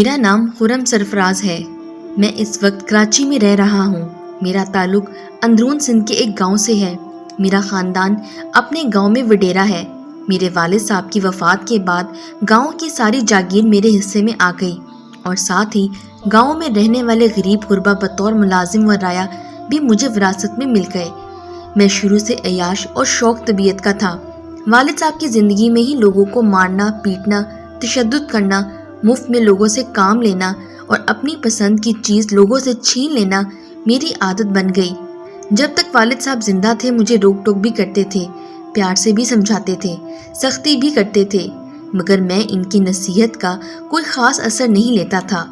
میرا نام خرم سرفراز ہے۔ میں اس وقت کراچی میں رہ رہا ہوں۔ میرا تعلق اندرون سندھ کے ایک گاؤں سے ہے۔ میرا خاندان اپنے گاؤں میں وڈیرا ہے۔ میرے والد صاحب کی وفات کے بعد گاؤں کی ساری جاگیر میرے حصے میں آ گئی اور ساتھ ہی گاؤں میں رہنے والے غریب غربا بطور ملازم و رعایا بھی مجھے وراثت میں مل گئے۔ میں شروع سے عیاش اور شوق طبیعت کا تھا۔ والد صاحب کی زندگی میں ہی لوگوں کو مارنا، پیٹنا، تشدد کرنا، مفت میں لوگوں سے کام لینا اور اپنی پسند کی چیز لوگوں سے چھین لینا میری عادت بن گئی۔ جب تک والد صاحب زندہ تھے مجھے روک ٹوک بھی کرتے تھے، پیار سے بھی سمجھاتے تھے، سختی بھی کرتے تھے، مگر میں ان کی نصیحت کا کوئی خاص اثر نہیں لیتا تھا۔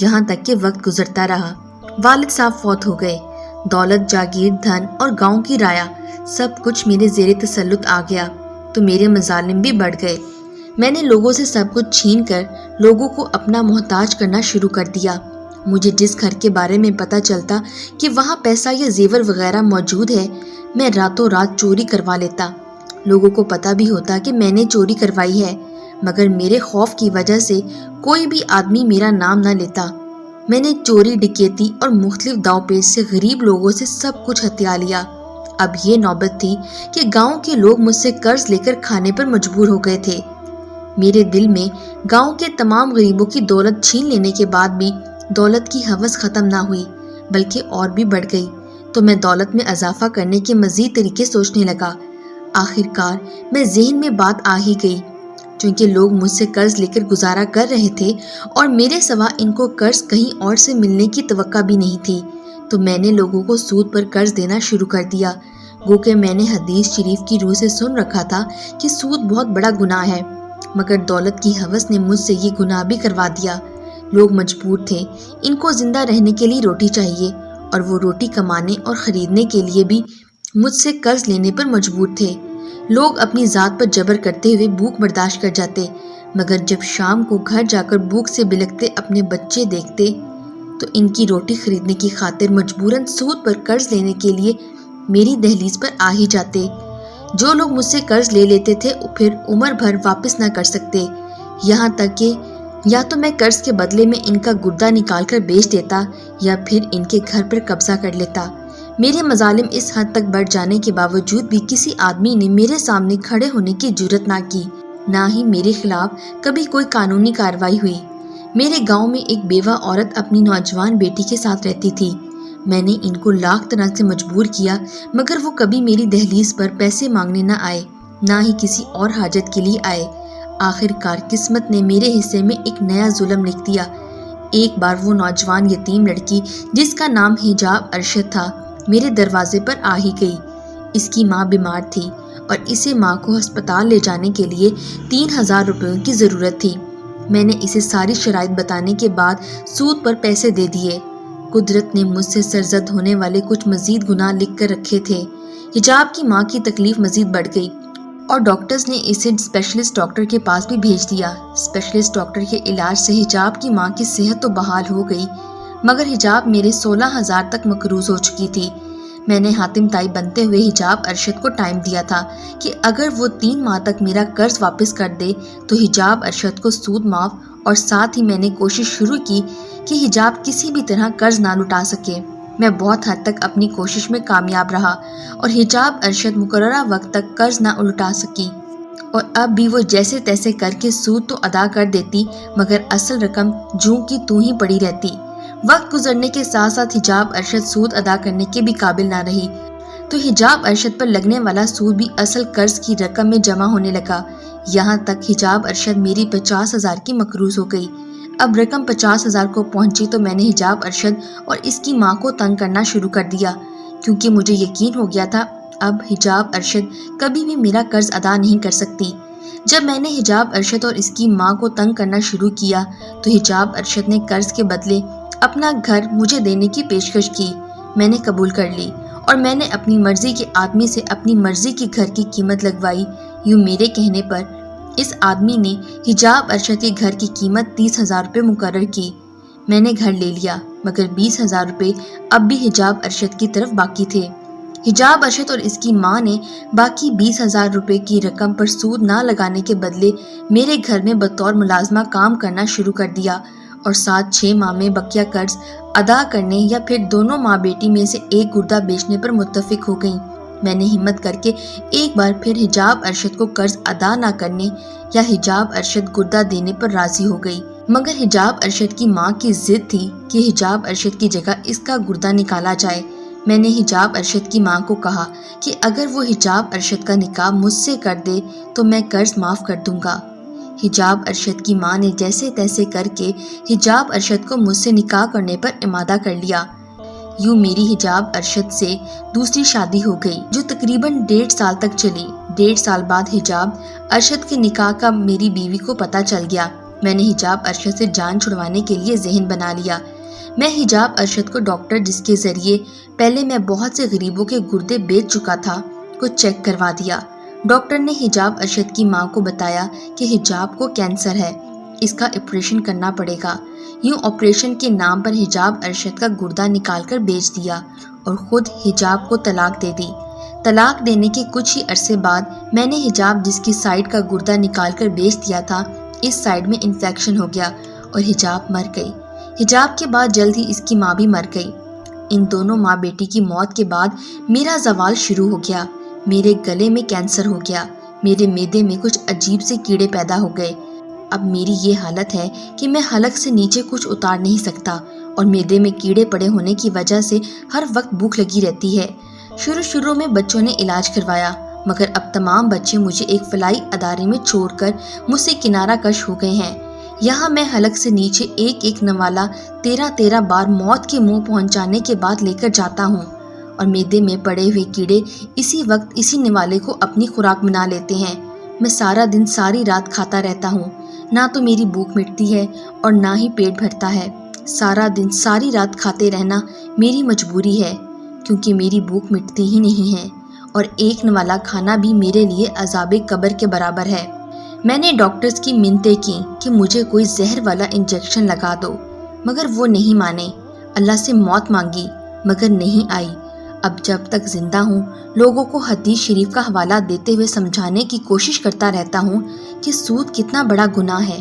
یہاں تک کہ وقت گزرتا رہا، والد صاحب فوت ہو گئے، دولت، جاگیر، دھن اور گاؤں کی رعایا سب کچھ میرے زیر تسلط آ گیا تو میرے مظالم بھی بڑھ گئے۔ میں نے لوگوں سے سب کچھ چھین کر لوگوں کو اپنا محتاج کرنا شروع کر دیا۔ مجھے جس گھر کے بارے میں پتہ چلتا کہ وہاں پیسہ یا زیور وغیرہ موجود ہے، میں راتوں رات چوری کروا لیتا۔ لوگوں کو پتہ بھی ہوتا کہ میں نے چوری کروائی ہے، مگر میرے خوف کی وجہ سے کوئی بھی آدمی میرا نام نہ لیتا۔ میں نے چوری، ڈکیتی اور مختلف داؤ پیچ سے غریب لوگوں سے سب کچھ ہتھیا لیا۔ اب یہ نوبت تھی کہ گاؤں کے لوگ مجھ سے قرض لے کر کھانے پر مجبور ہو گئے تھے۔ میرے دل میں گاؤں کے تمام غریبوں کی دولت چھین لینے کے بعد بھی دولت کی ہوس ختم نہ ہوئی بلکہ اور بھی بڑھ گئی، تو میں دولت میں اضافہ کرنے کے مزید طریقے سوچنے لگا۔ آخر کار میں ذہن میں بات آ ہی گئی، چونکہ لوگ مجھ سے قرض لے کر گزارا کر رہے تھے اور میرے سوا ان کو قرض کہیں اور سے ملنے کی توقع بھی نہیں تھی، تو میں نے لوگوں کو سود پر قرض دینا شروع کر دیا۔ گو کہ میں نے حدیث شریف کی روح سے سن رکھا تھا کہ سود بہت بڑا گناہ ہے، مگر دولت کی ہوس نے مجھ سے یہ گناہ بھی کروا دیا۔ لوگ مجبور تھے، ان کو زندہ رہنے کے لیے روٹی چاہیے، اور وہ روٹی کمانے اور خریدنے کے لیے بھی مجھ سے قرض لینے پر مجبور تھے۔ لوگ اپنی ذات پر جبر کرتے ہوئے بھوک برداشت کر جاتے، مگر جب شام کو گھر جا کر بھوک سے بلکتے اپنے بچے دیکھتے تو ان کی روٹی خریدنے کی خاطر مجبوراً سود پر قرض لینے کے لیے میری دہلیز پر آ ہی جاتے۔ جو لوگ مجھ سے قرض لے لیتے تھے پھر عمر بھر واپس نہ کر سکتے، یہاں تک کہ یا تو میں قرض کے بدلے میں ان کا گردہ نکال کر بیچ دیتا یا پھر ان کے گھر پر قبضہ کر لیتا۔ میرے مظالم اس حد تک بڑھ جانے کے باوجود بھی کسی آدمی نے میرے سامنے کھڑے ہونے کی جرت نہ کی، نہ ہی میرے خلاف کبھی کوئی قانونی کارروائی ہوئی۔ میرے گاؤں میں ایک بیوہ عورت اپنی نوجوان بیٹی کے ساتھ رہتی تھی۔ میں نے ان کو لاکھ طرح سے مجبور کیا، مگر وہ کبھی میری دہلیز پر پیسے مانگنے نہ آئے، نہ ہی کسی اور حاجت کے لیے آئے۔ آخر کار قسمت نے میرے حصے میں ایک نیا ظلم لکھ دیا۔ ایک بار وہ نوجوان یتیم لڑکی جس کا نام حجاب ارشد تھا میرے دروازے پر آ ہی گئی۔ اس کی ماں بیمار تھی اور اسے ماں کو ہسپتال لے جانے کے لیے 3000 روپیوں کی ضرورت تھی۔ میں نے اسے ساری شرائط بتانے کے بعد سود پر پیسے دے دیے۔ قدرت نے مجھ سے سرزد ہونے والے کچھ مزید گناہ لکھ کر رکھے تھے۔ حجاب کی ماں کی تکلیف مزید بڑھ گئی اور ڈاکٹرز نے اسے اسپیشلسٹ ڈاکٹر کے پاس بھی بھیج دیا۔ اسپیشلسٹ ڈاکٹر کے علاج سے حجاب کی ماں کی صحت تو بحال ہو گئی، مگر حجاب میرے 16,000 تک مقروض ہو چکی تھی۔ میں نے حاتم تائی بنتے ہوئے حجاب ارشد کو ٹائم دیا تھا کہ اگر وہ 3 ماہ تک میرا قرض واپس کر دے تو حجاب ارشد کو سود معاف، اور ساتھ ہی میں نے کوشش شروع کی کہ حجاب کسی بھی طرح قرض نہ لوٹا سکے۔ میں بہت حد تک اپنی کوشش میں کامیاب رہا اور حجاب ارشد مقررہ وقت تک قرض نہ لوٹا سکی، اور اب بھی وہ جیسے تیسے کر کے سود تو ادا کر دیتی مگر اصل رقم جوں کی توں ہی پڑی رہتی۔ وقت گزرنے کے ساتھ ساتھ حجاب ارشد سود ادا کرنے کے بھی قابل نہ رہی، تو حجاب ارشد پر لگنے والا سود بھی اصل قرض کی رقم میں جمع ہونے لگا، یہاں تک حجاب ارشد میری 50,000 کی مقروض ہو گئی۔ اب رقم 50,000 کو پہنچی تو میں نے حجاب ارشد اور اس کی ماں کو تنگ کرنا شروع کر دیا، کیونکہ مجھے یقین ہو گیا تھا اب حجاب ارشد کبھی بھی میرا قرض ادا نہیں کر سکتی۔ جب میں نے حجاب ارشد اور اس کی ماں کو تنگ کرنا شروع کیا تو حجاب ارشد نے قرض کے بدلے اپنا گھر مجھے دینے کی پیشکش کی۔ میں نے قبول کر لی اور میں نے اپنی مرضی کے آدمی سے اپنی مرضی کی گھر کی قیمت لگوائی۔ یوں میرے کہنے پر اس آدمی نے حجاب ارشد کے گھر کی قیمت 30,000 روپے مقرر کی۔ میں نے گھر لے لیا، مگر 20,000 روپے اب بھی حجاب ارشد کی طرف باقی تھے۔ حجاب ارشد اور اس کی ماں نے باقی 20,000 روپے کی رقم پر سود نہ لگانے کے بدلے میرے گھر میں بطور ملازمہ کام کرنا شروع کر دیا اور ساتھ 6 ماہ میں بقیہ قرض ادا کرنے یا پھر دونوں ماں بیٹی میں سے ایک گردہ بیچنے پر متفق ہو گئیں۔ میں نے ہمت کر کے ایک بار پھر حجاب ارشد کو قرض ادا نہ کرنے یا حجاب ارشد گردہ دینے پر راضی ہو گئی، مگر حجاب ارشد کی ماں کی ضد تھی کہ حجاب ارشد کی جگہ اس کا گردہ نکالا جائے۔ میں نے حجاب ارشد کی ماں کو کہا کہ اگر وہ حجاب ارشد کا نکاح مجھ سے کر دے تو میں قرض معاف کر دوں گا۔ حجاب ارشد کی ماں نے جیسے تیسے کر کے حجاب ارشد کو مجھ سے نکاح کرنے پر امادہ کر لیا۔ یوں میری حجاب ارشد سے دوسری شادی ہو گئی جو تقریباً 1.5 سال تک چلی۔ 1.5 سال بعد حجاب ارشد کے نکاح کا میری بیوی کو پتہ چل گیا۔ میں نے حجاب ارشد سے جان چھڑوانے کے لیے ذہن بنا لیا۔ میں حجاب ارشد کو ڈاکٹر جس کے ذریعے پہلے میں بہت سے غریبوں کے گردے بیچ چکا تھا کو چیک کروا دیا۔ ڈاکٹر نے حجاب ارشد کی ماں کو بتایا کہ حجاب کو کینسر ہے، اس کا آپریشن کرنا پڑے گا۔ یوں آپریشن کے نام پر حجاب ارشد کا گردہ نکال کر بیچ دیا اور خود حجاب کو طلاق دے دی۔ طلاق دینے کے کچھ ہی عرصے بعد میں نے حجاب جس کی سائڈ کا گردہ نکال کر بیچ دیا تھا، اس سائڈ میں انفیکشن ہو گیا اور حجاب مر گئی۔ حجاب کے بعد جلد ہی اس کی ماں بھی مر گئی۔ ان دونوں ماں بیٹی کی موت کے بعد میرا زوال شروع ہو گیا۔ میرے گلے میں کینسر ہو گیا، میرے معدے میں کچھ عجیب سے کیڑے پیدا ہو گئے۔ اب میری یہ حالت ہے کہ میں حلق سے نیچے کچھ اتار نہیں سکتا اور معدے میں کیڑے پڑے ہونے کی وجہ سے ہر وقت بھوک لگی رہتی ہے۔ شروع میں بچوں نے علاج کروایا، مگر اب تمام بچے مجھے ایک فلاحی ادارے میں چھوڑ کر مجھ سے کنارہ کش ہو گئے ہیں۔ یہاں میں حلق سے نیچے ایک نوالہ 13 بار موت کے منہ پہنچانے کے بعد لے کر جاتا ہوں اور معدے میں پڑے ہوئے کیڑے اسی وقت اسی نوالے کو اپنی خوراک بنا لیتے ہیں۔ میں سارا دن ساری رات کھاتا رہتا ہوں، نہ تو میری بھوک مٹتی ہے اور نہ ہی پیٹ بھرتا ہے۔ سارا دن ساری رات کھاتے رہنا میری مجبوری ہے کیونکہ میری بھوک مٹتی ہی نہیں ہے اور ایک نوالہ کھانا بھی میرے لیے عذاب قبر کے برابر ہے۔ میں نے ڈاکٹرز کی منتیں کی کہ مجھے کوئی زہر والا انجیکشن لگا دو، مگر وہ نہیں مانے۔ اللہ سے موت مانگی مگر نہیں آئی۔ اب جب تک زندہ ہوں لوگوں کو حدیث شریف کا حوالہ دیتے ہوئے سمجھانے کی کوشش کرتا رہتا ہوں کہ سود کتنا بڑا گناہ ہے۔